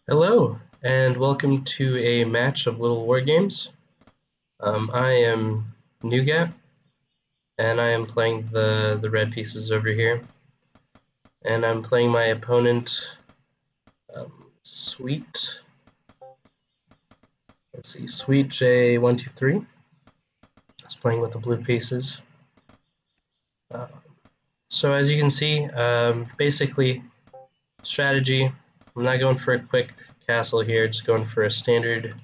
Hello, and welcome to a match of Littlewargames. I am Neagat, and I am playing the red pieces over here. And I'm playing my opponent, Sweet. Let's see, Sweetj123. Is playing with the blue pieces. Uh, so as you can see, basically strategy. I'm not going for a quick castle here. Just going for a standard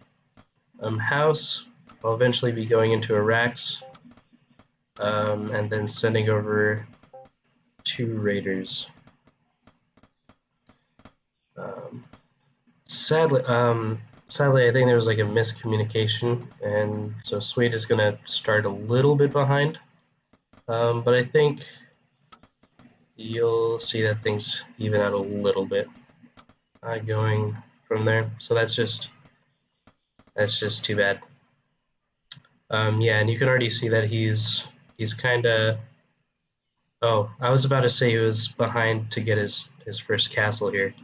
house. I'll eventually be going into a Rax. And then sending over 2 raiders. Um, sadly, I think there was like a miscommunication, and so Sweet is gonna start a little bit behind. But I think you'll see that things even out a little bit going from there. So that's just too bad. Yeah, and you can already see that he's kind of. Oh, I was about to say he was behind to get his first castle here.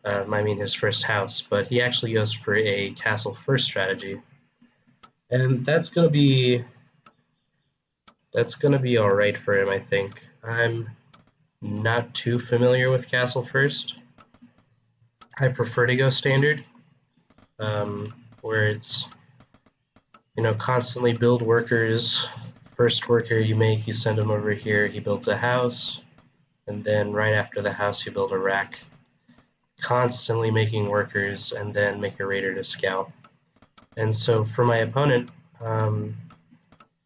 I mean his first house, but he actually goes for a castle first strategy, and that's gonna be all right for him, I think. I'm not too familiar with castle first. I prefer to go standard, where it's constantly build workers. First worker you make, you send him over here. He builds a house, and then right after the house, you build a rack. Constantly making workers, and then make a raider to scout. And so for my opponent, it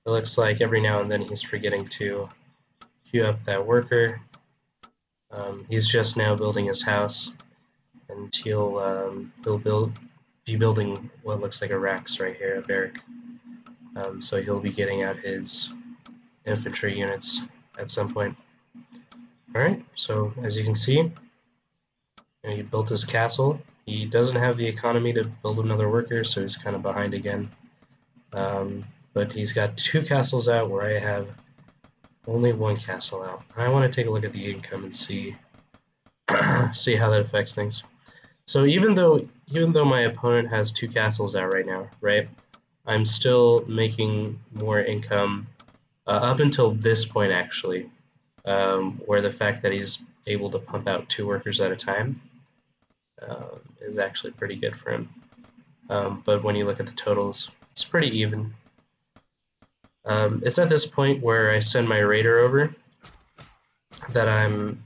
looks like every now and then he's forgetting to queue up that worker. He's just now building his house, and he'll be building what looks like a Rax right here, a barrack. So he'll be getting out his infantry units at some point. All right. So as you can see, he built his castle. He doesn't have the economy to build another worker, so he's kind of behind again. But he's got 2 castles out where I have only 1 castle out. I want to take a look at the income and see see how that affects things. So even though my opponent has 2 castles out right now, right, I'm still making more income up until this point, actually, where the fact that he's able to pump out 2 workers at a time is actually pretty good for him. But when you look at the totals, it's pretty even. It's at this point where I send my raider over that I'm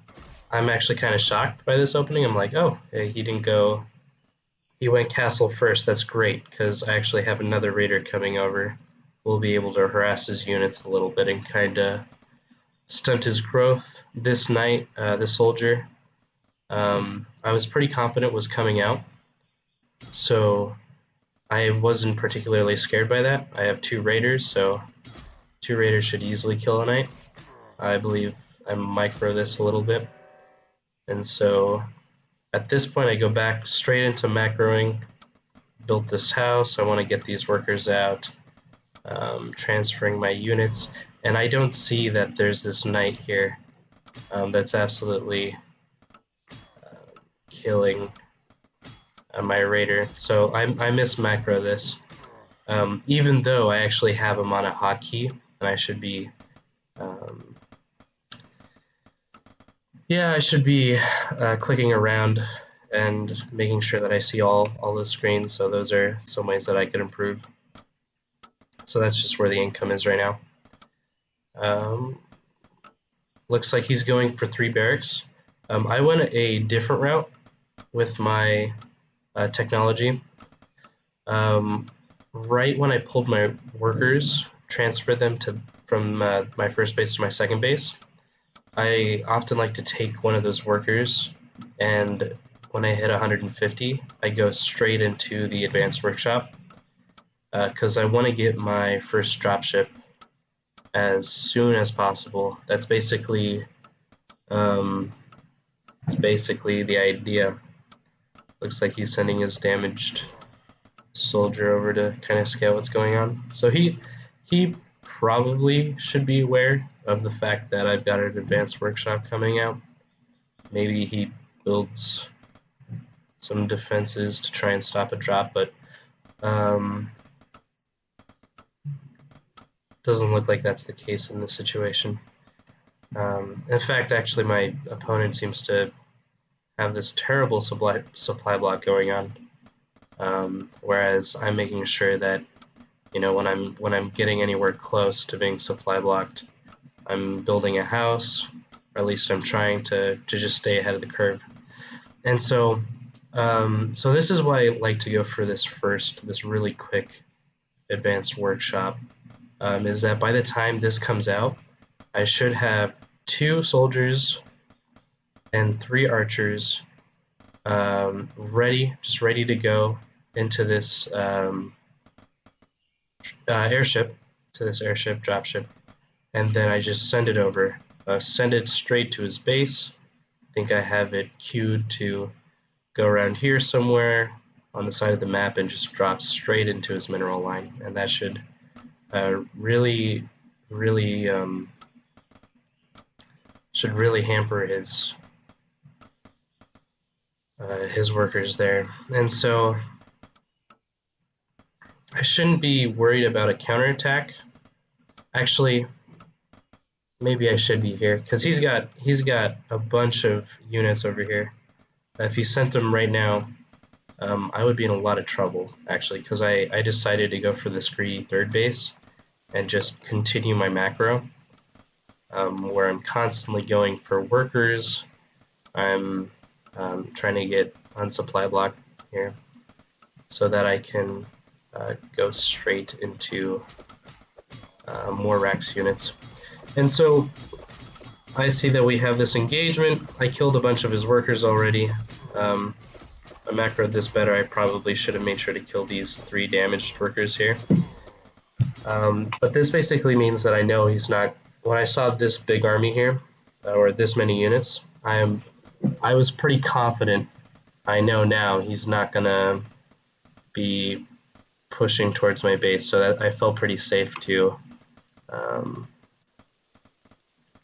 actually kind of shocked by this opening. I'm like, oh, he didn't go. He went castle first. That's great, because I actually have another raider coming over. We'll be able to harass his units a little bit and kind of stunt his growth. This knight, this soldier, I was pretty confident was coming out, so I wasn't particularly scared by that. I have 2 raiders, so 2 raiders should easily kill a knight. I believe I micro this a little bit, and so at this point I go back straight into macroing. Built this house. I want to get these workers out, transferring my units, and I don't see that there's this knight here that's absolutely killing my raider. So I miss macro this, even though I actually have him on a hotkey, and I should be, clicking around and making sure that I see all the screens. So those are some ways that I could improve. So that's just where the income is right now. Looks like he's going for 3 barracks. I went a different route with my technology. Right when I pulled my workers, transferred them from my first base to my second base, I often like to take one of those workers, and when I hit 150, I go straight into the advanced workshop, because I want to get my first dropship as soon as possible. That's basically the idea. Looks like he's sending his damaged soldier over to kind of scout what's going on. So he probably should be aware of the fact that I've got an advanced workshop coming out. Maybe he builds some defenses to try and stop a drop, but doesn't look like that's the case in this situation. In fact, actually, my opponent seems to have this terrible supply block going on, whereas I'm making sure that, you know, when I'm getting anywhere close to being supply blocked, I'm building a house, or at least I'm trying to just stay ahead of the curve. And so, so this is why I like to go for this really quick advanced workshop, is that by the time this comes out, I should have 2 soldiers and 3 archers ready to go into this airship, dropship, and then I just send it over, send it straight to his base. I think I have it queued to go around here somewhere on the side of the map and just drop straight into his mineral line, and that should really hamper his workers there. And so I shouldn't be worried about a counterattack. Actually, maybe I should be here, because he's got a bunch of units over here. If he sent them right now, I would be in a lot of trouble, actually, because I decided to go for this greedy third base and just continue my macro, where I'm constantly going for workers. I'm trying to get on supply block here so that I can go straight into more Rax units. And so I see that we have this engagement. I killed a bunch of his workers already. I macroed this better. I probably should have made sure to kill these 3 damaged workers here. But this basically means that I know he's not. When I saw this big army here, or this many units, I was pretty confident. I know now he's not gonna be pushing towards my base, so that I felt pretty safe to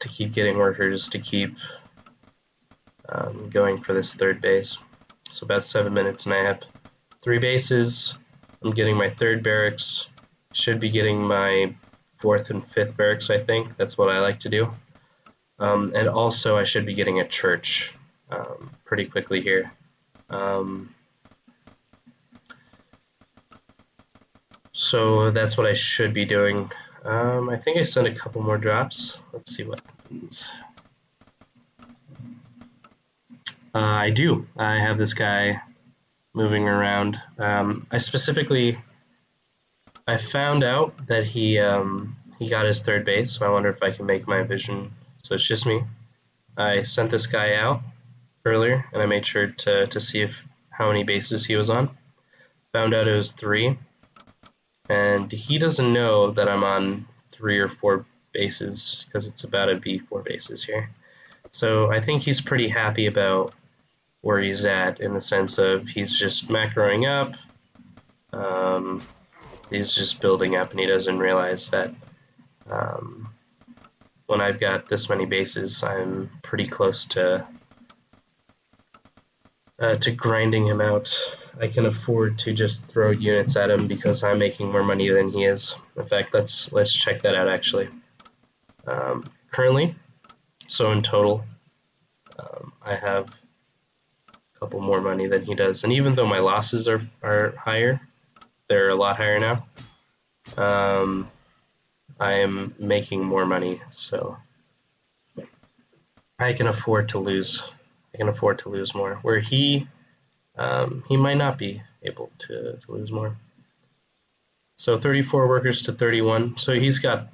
keep getting workers, to keep going for this third base. So about 7 minutes, and I have 3 bases. I'm getting my 3rd barracks. Should be getting my 4th and 5th barracks, I think. That's what I like to do. And also I should be getting a church pretty quickly here. So that's what I should be doing. I think I sent a couple more drops. Let's see what happens. I do. I have this guy moving around. I found out that he got his 3rd base, so I wonder if I can make my vision so it's just me. I sent this guy out earlier, and I made sure to see how many bases he was on. Found out it was 3, and he doesn't know that I'm on 3 or 4 bases, because it's about to be 4 bases here. So I think he's pretty happy about where he's at, in the sense of he's just macroing up, he's just building up, and he doesn't realize that when I've got this many bases, I'm pretty close to grinding him out. I can afford to just throw units at him because I'm making more money than he is. In fact, let's check that out actually. Currently, so in total, I have a couple more money than he does, and even though my losses are higher, they're a lot higher now. I am making more money, so I can afford to lose. I can afford to lose more. Where he might not be able to lose more. So 34 workers to 31. So he's got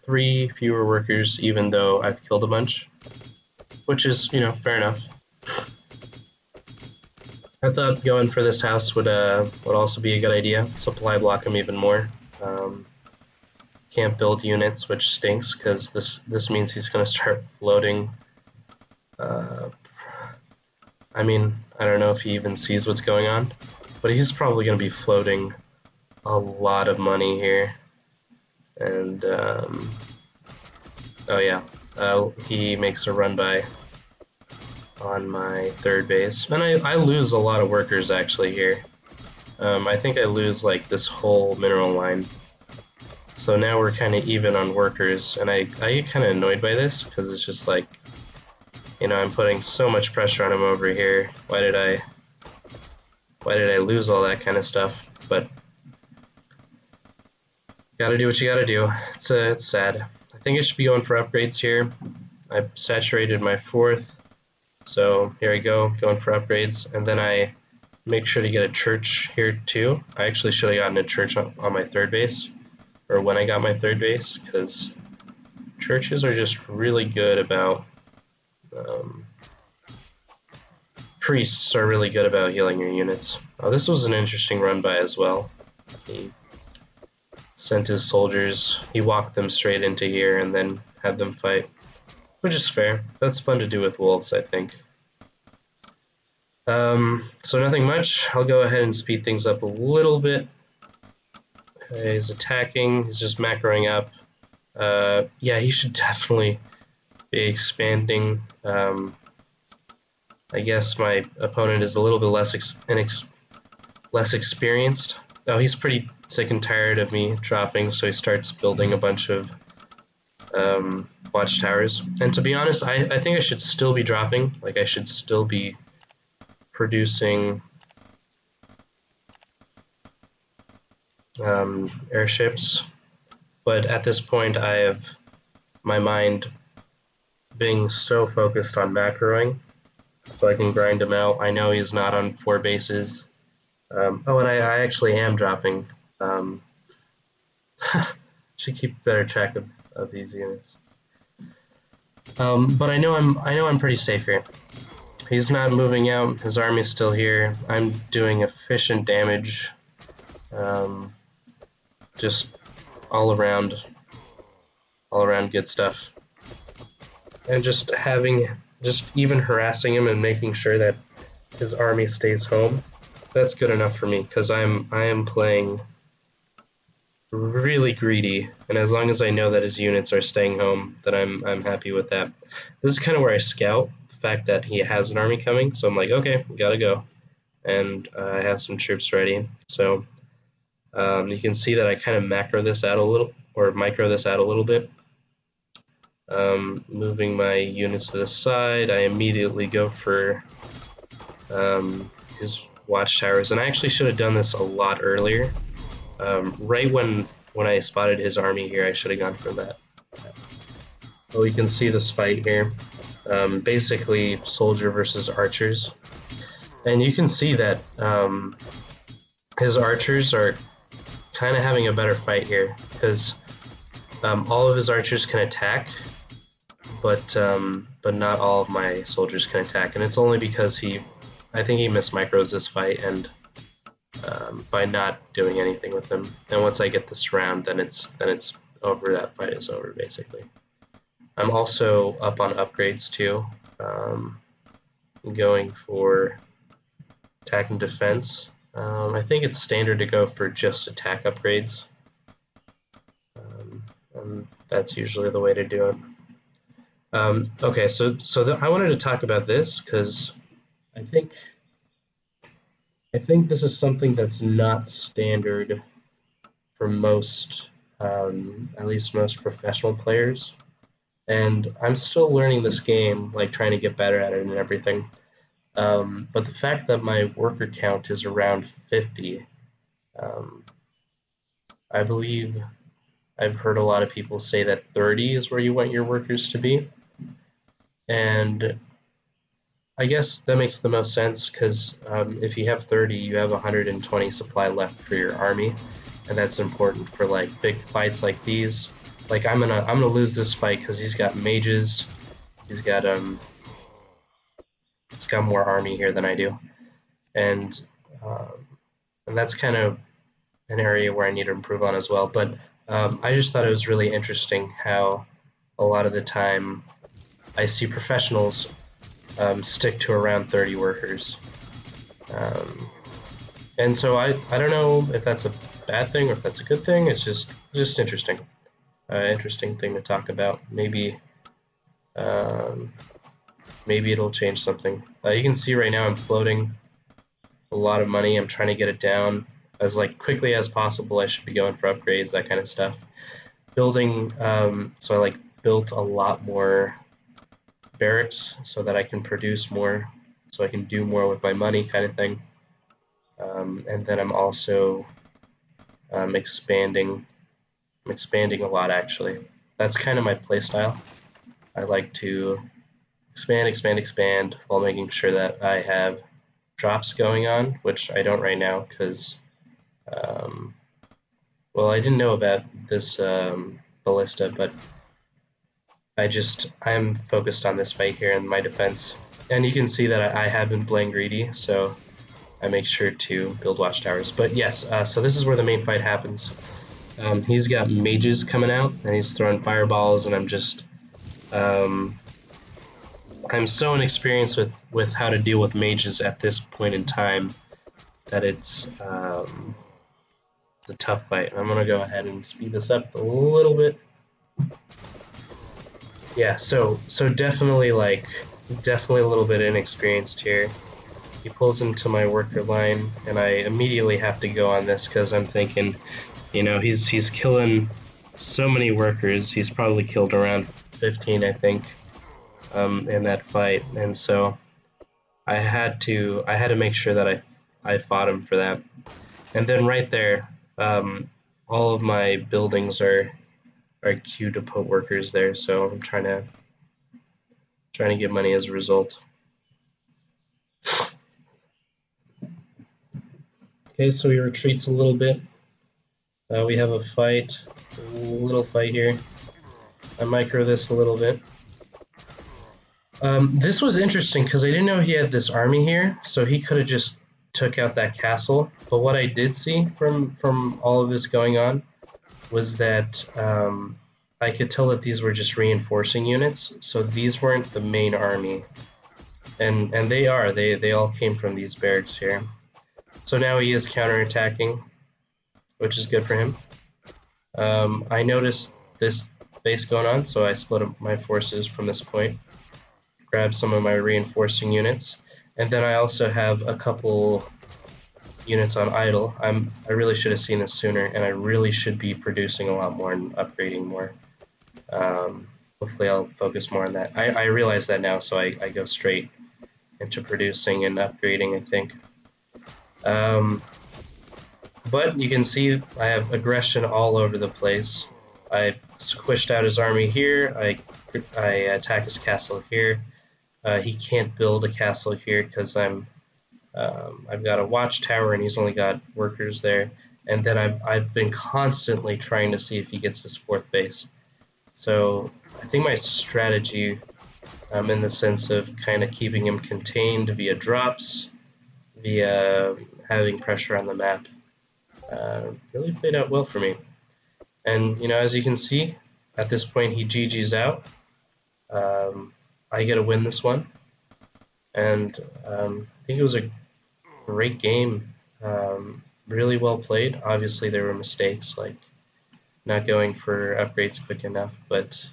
3 fewer workers, even though I've killed a bunch, which is, you know, fair enough. I thought going for this house would also be a good idea. Supply block him even more. Can't build units, which stinks, because this means he's going to start floating. I mean, I don't know if he even sees what's going on, but he's probably going to be floating a lot of money here. And, oh yeah, he makes a run by. on my third base. And I lose a lot of workers actually here. I think I lose like this whole mineral line. So now we're kind of even on workers, and I get kind of annoyed by this because it's just like, you know, I'm putting so much pressure on him over here. Why did I lose all that kind of stuff? But gotta do what you gotta do. It's sad. I think I should be going for upgrades here. I've saturated my fourth, so here I go, going for upgrades, and then I make sure to get a church here too. I actually should have gotten a church on my third base, or when I got my third base, because churches are just really good about, priests are really good about healing your units. Oh, this was an interesting run by as well. He sent his soldiers, he walked them straight into here and then had them fight, which is fair. That's fun to do with wolves, I think. So nothing much. I'll go ahead and speed things up a little bit. He's attacking, he's just macroing up. Yeah, he should definitely be expanding. I guess my opponent is a little bit less experienced. Oh, he's pretty sick and tired of me dropping, so he starts building a bunch of watchtowers. And to be honest, I think I should still be dropping. Like, I should still be producing airships. But at this point, I have my mind being so focused on macroing, so I can grind him out. I know he's not on 4 bases. Oh, and I actually am dropping. Should keep better track of these units. But I know I'm pretty safe here. He's not moving out. His army's still here. I'm doing efficient damage. Just all around good stuff. And just even harassing him and making sure that his army stays home. That's good enough for me, because I am playing really greedy, and as long as I know that his units are staying home, then I'm happy with that. This is kind of where I scout the fact that he has an army coming, so I'm like, okay, gotta go, and I have some troops ready. So you can see that I kind of macro this out a little, or micro this out a little bit. Moving my units to the side, I immediately go for his watchtowers, and I actually should have done this a lot earlier. Right when I spotted his army here, I should have gone for that. Well, we can see this fight here. Basically, soldier versus archers. And you can see that his archers are kind of having a better fight here, because all of his archers can attack, but not all of my soldiers can attack, and it's only because I think he mismicros this fight, and by not doing anything with them. And once I get this round, then it's over. That fight is over, basically. I'm also up on upgrades too. Going for attack and defense. I think it's standard to go for just attack upgrades. And that's usually the way to do it. Okay, so I wanted to talk about this because I think this is something that's not standard for most, at least most professional players. And I'm still learning this game, like trying to get better at it and everything. But the fact that my worker count is around 50, I believe I've heard a lot of people say that 30 is where you want your workers to be. And I guess that makes the most sense, because if you have 30, you have 120 supply left for your army, and that's important for like big fights like these. Like I'm gonna lose this fight because he's got mages, he's got more army here than I do, and that's kind of an area where I need to improve on as well. But I just thought it was really interesting how a lot of the time I see professionals stick to around 30 workers. And so I don't know if that's a bad thing or if that's a good thing. It's just interesting. Interesting thing to talk about. Maybe maybe it'll change something. You can see right now I'm floating a lot of money. I'm trying to get it down as like quickly as possible. I should be going for upgrades, that kind of stuff. Building, so I like built a lot more barracks so that I can produce more, so I can do more with my money, kind of thing. And then I'm also expanding. I'm expanding a lot, actually. That's kind of my playstyle. I like to expand, expand, expand while making sure that I have drops going on, which I don't right now because, well, I didn't know about this ballista, but I'm focused on this fight here in my defense. And you can see that I have been playing greedy, so I make sure to build watchtowers. But yes, so this is where the main fight happens. He's got mages coming out, and he's throwing fireballs, and I'm just... I'm so inexperienced with how to deal with mages at this point in time that it's a tough fight. I'm gonna go ahead and speed this up a little bit. Yeah, so definitely definitely a little bit inexperienced here. He pulls into my worker line, and I immediately have to go on this because I'm thinking, you know, he's killing so many workers. He's probably killed around 15, I think, in that fight, and so I had to make sure that I fought him for that. And then right there, all of my buildings are queued to put workers there, so I'm trying to get money as a result. Okay, so he retreats a little bit. We have a fight, a little fight here. I micro this a little bit. This was interesting because I didn't know he had this army here, so he could have just took out that castle. But what I did see from all of this going on was that I could tell that these were just reinforcing units, so these weren't the main army. And they are. They all came from these barracks here. So now he is counterattacking, which is good for him. I noticed this base going on, so I split up my forces from this point, grab some of my reinforcing units, and then I also have a couple units on idle. I really should have seen this sooner, and I really should be producing a lot more and upgrading more. Hopefully I'll focus more on that. I realize that now, so I go straight into producing and upgrading, I think. But you can see I have aggression all over the place. I squished out his army here. I attack his castle here. He can't build a castle here because I've got a watchtower and he's only got workers there. And then I've been constantly trying to see if he gets his fourth base. So I think my strategy, in the sense of kind of keeping him contained via drops, via having pressure on the map, really played out well for me. And, you know, as you can see, at this point he GG's out. I get to win this one. And I think it was a great game. Really well played. Obviously there were mistakes, like not going for upgrades quick enough, but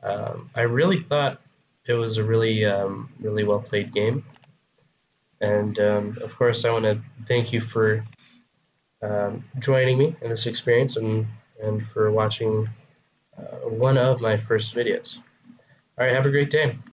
I really thought it was a really well played game. And of course I want to thank you for joining me in this experience and for watching one of my first videos. Alright, have a great day.